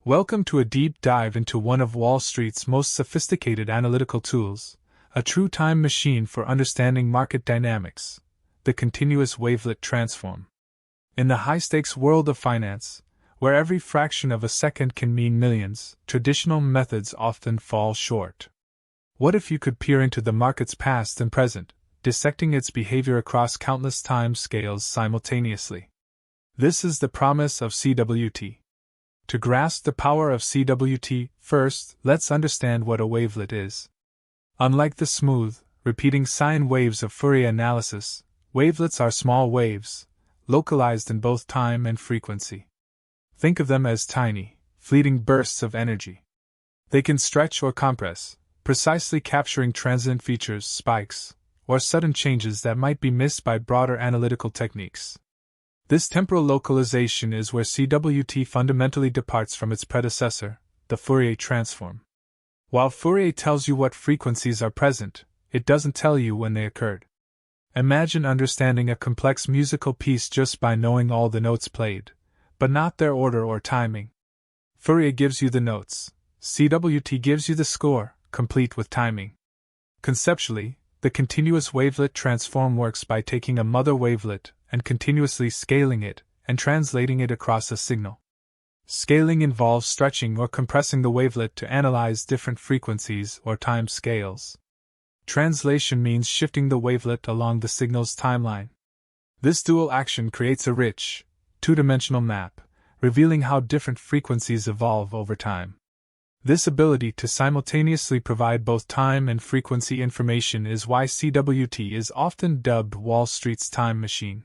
Welcome to a deep dive into one of Wall Street's most sophisticated analytical tools, a true time machine for understanding market dynamics, the Continuous Wavelet Transform. In the high-stakes world of finance, where every fraction of a second can mean millions, traditional methods often fall short. What if you could peer into the market's past and present, dissecting its behavior across countless time scales simultaneously? This is the promise of CWT. To grasp the power of CWT, first, let's understand what a wavelet is. Unlike the smooth, repeating sine waves of Fourier analysis, wavelets are small waves, localized in both time and frequency. Think of them as tiny, fleeting bursts of energy. They can stretch or compress, precisely capturing transient features, spikes, or sudden changes that might be missed by broader analytical techniques. This temporal localization is where CWT fundamentally departs from its predecessor, the Fourier transform. While Fourier tells you what frequencies are present, it doesn't tell you when they occurred. Imagine understanding a complex musical piece just by knowing all the notes played, but not their order or timing. Fourier gives you the notes, CWT gives you the score, complete with timing. Conceptually, the continuous wavelet transform works by taking a mother wavelet and continuously scaling it and translating it across a signal. Scaling involves stretching or compressing the wavelet to analyze different frequencies or time scales. Translation means shifting the wavelet along the signal's timeline. This dual action creates a rich, two-dimensional map, revealing how different frequencies evolve over time. This ability to simultaneously provide both time and frequency information is why CWT is often dubbed Wall Street's time machine.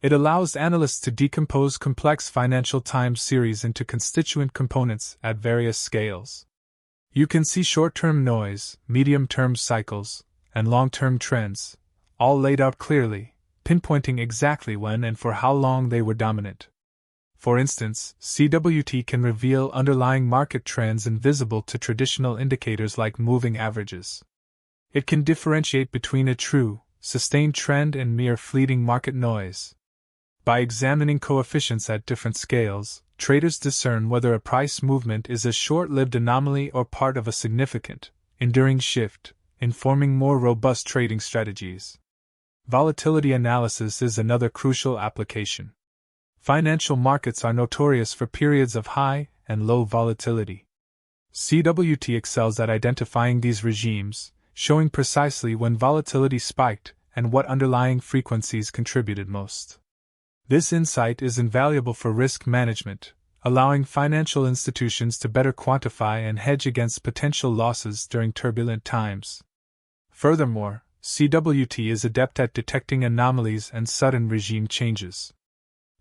It allows analysts to decompose complex financial time series into constituent components at various scales. You can see short-term noise, medium-term cycles, and long-term trends, all laid out clearly, pinpointing exactly when and for how long they were dominant. For instance, CWT can reveal underlying market trends invisible to traditional indicators like moving averages. It can differentiate between a true, sustained trend and mere fleeting market noise. By examining coefficients at different scales, traders discern whether a price movement is a short-lived anomaly or part of a significant, enduring shift, informing more robust trading strategies. Volatility analysis is another crucial application. Financial markets are notorious for periods of high and low volatility. CWT excels at identifying these regimes, showing precisely when volatility spiked and what underlying frequencies contributed most. This insight is invaluable for risk management, allowing financial institutions to better quantify and hedge against potential losses during turbulent times. Furthermore, CWT is adept at detecting anomalies and sudden regime changes.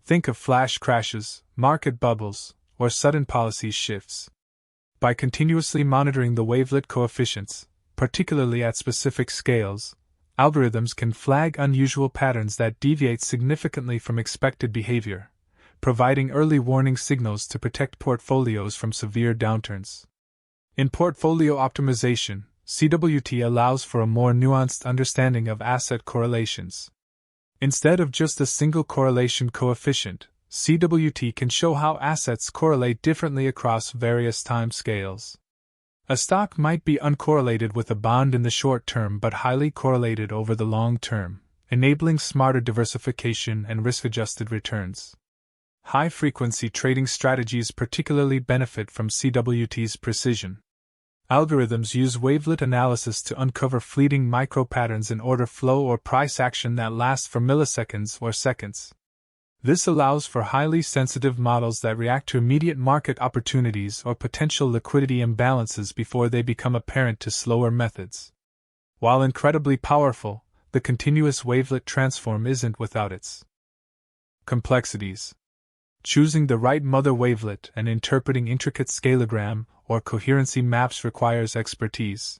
Think of flash crashes, market bubbles, or sudden policy shifts. By continuously monitoring the wavelet coefficients, particularly at specific scales, algorithms can flag unusual patterns that deviate significantly from expected behavior, providing early warning signals to protect portfolios from severe downturns. In portfolio optimization, CWT allows for a more nuanced understanding of asset correlations. Instead of just a single correlation coefficient, CWT can show how assets correlate differently across various time scales. A stock might be uncorrelated with a bond in the short term but highly correlated over the long term, enabling smarter diversification and risk-adjusted returns. High-frequency trading strategies particularly benefit from CWT's precision. Algorithms use wavelet analysis to uncover fleeting micro-patterns in order flow or price action that last for milliseconds or seconds. This allows for highly sensitive models that react to immediate market opportunities or potential liquidity imbalances before they become apparent to slower methods. While incredibly powerful, the continuous wavelet transform isn't without its complexities. Choosing the right mother wavelet and interpreting intricate scalegram or coherency maps requires expertise.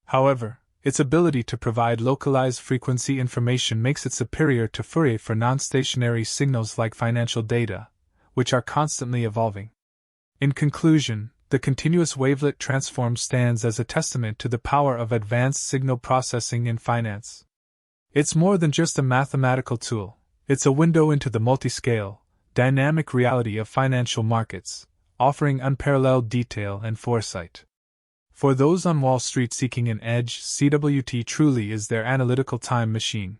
However, its ability to provide localized frequency information makes it superior to Fourier for non-stationary signals like financial data, which are constantly evolving. In conclusion, the continuous wavelet transform stands as a testament to the power of advanced signal processing in finance. It's more than just a mathematical tool, it's a window into the multi-scale, dynamic reality of financial markets, offering unparalleled detail and foresight. For those on Wall Street seeking an edge, CWT truly is their analytical time machine.